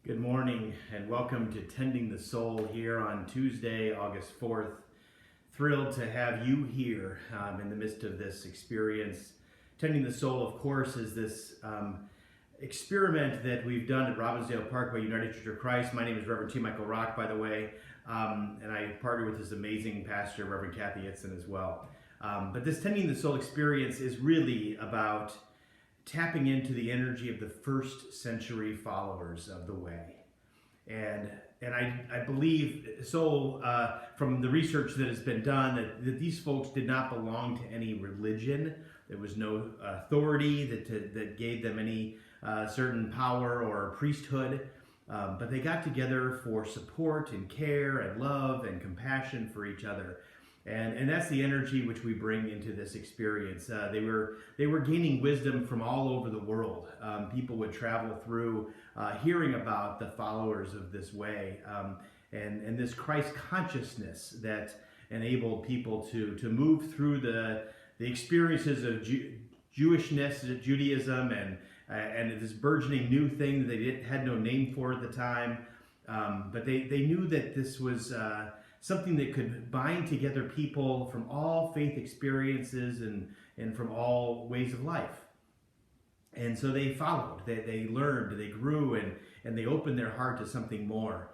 Good morning and welcome to Tending the Soul here on Tuesday, August 4th. Thrilled to have you here in the midst of this experience. Tending the Soul, of course, is this experiment that we've done at Robbinsdale Parkway United Church of Christ. My name is Reverend T. Michael Rock, by the way, and I partner with this amazing pastor, Reverend Kathy Itzen, as well. But this Tending the Soul experience is really about tapping into the energy of the first century followers of the way. And I believe so from the research that has been done that these folks did not belong to any religion. There was no authority that gave them any certain power or priesthood, but they got together for support and care and love and compassion for each other. And that's the energy which we bring into this experience. They were gaining wisdom from all over the world. People would travel through hearing about the followers of this way and this Christ consciousness that enabled people to move through the experiences of Jewishness, Judaism, and this burgeoning new thing that they had no name for at the time. But they knew that this was something that could bind together people from all faith experiences and from all ways of life. And so they followed, they learned, they grew, and they opened their heart to something more.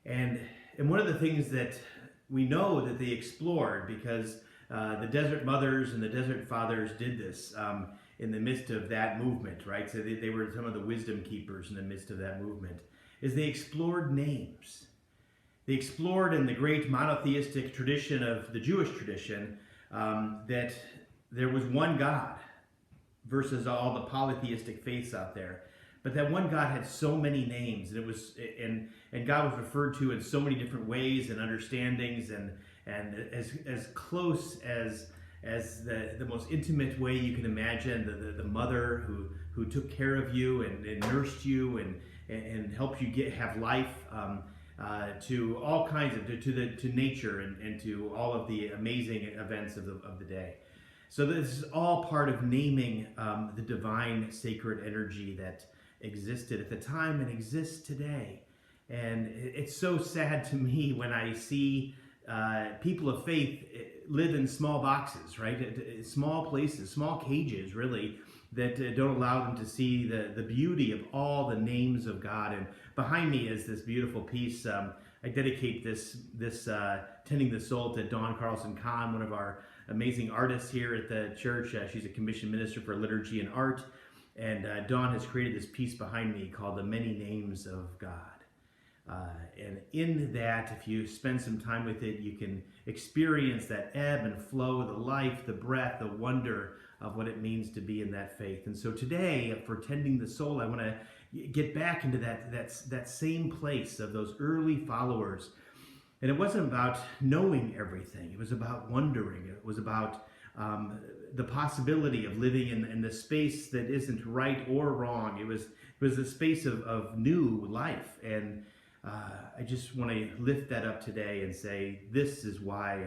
And one of the things that we know that they explored, because the Desert Mothers and the Desert Fathers did this in the midst of that movement, right? So they were some of the wisdom keepers in the midst of that movement, is they explored names. They explored in the great monotheistic tradition of the Jewish tradition that there was one God versus all the polytheistic faiths out there. But that one God had so many names, and God was referred to in so many different ways and understandings, and as close as the most intimate way you can imagine, the mother who took care of you and nursed you and helped you have life. To all kinds of to nature and to all of the amazing events of the day. So this is all part of naming the divine sacred energy that existed at the time and exists today. And it's so sad to me when I see people of faith live in small boxes, right? Small places, small cages, really, that don't allow them to see the beauty of all the names of God. And behind me is this beautiful piece. I dedicate this Tending the Soul to Dawn Carlson Kahn, one of our amazing artists here at the church. She's a commissioned minister for liturgy and art. And Dawn has created this piece behind me called The Many Names of God. And in that, if you spend some time with it, you can experience that ebb and flow, the life, the breath, the wonder of what it means to be in that faith. And so today, for Tending the Soul, I want to get back into that same place of those early followers. And it wasn't about knowing everything. It was about wondering. It was about the possibility of living in the space that isn't right or wrong. It was the space of new life. And I just want to lift that up today and say, this is why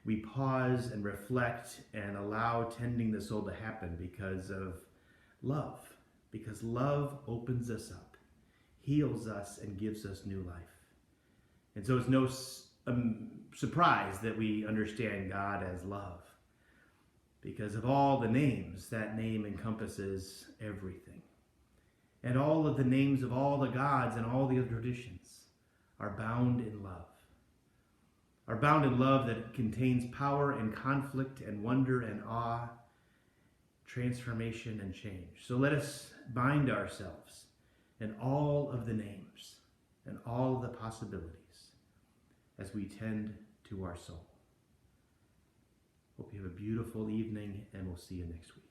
we pause and reflect and allow Tending the Soul to happen, because of love. Because love opens us up, heals us, and gives us new life. And so it's no surprise that we understand God as love. Because of all the names, that name encompasses everything. And all of the names of all the gods and all the other traditions are bound in love. Are bound in love that contains power and conflict and wonder and awe, transformation and change. So let us bind ourselves in all of the names and all of the possibilities as we tend to our soul. Hope you have a beautiful evening, and we'll see you next week.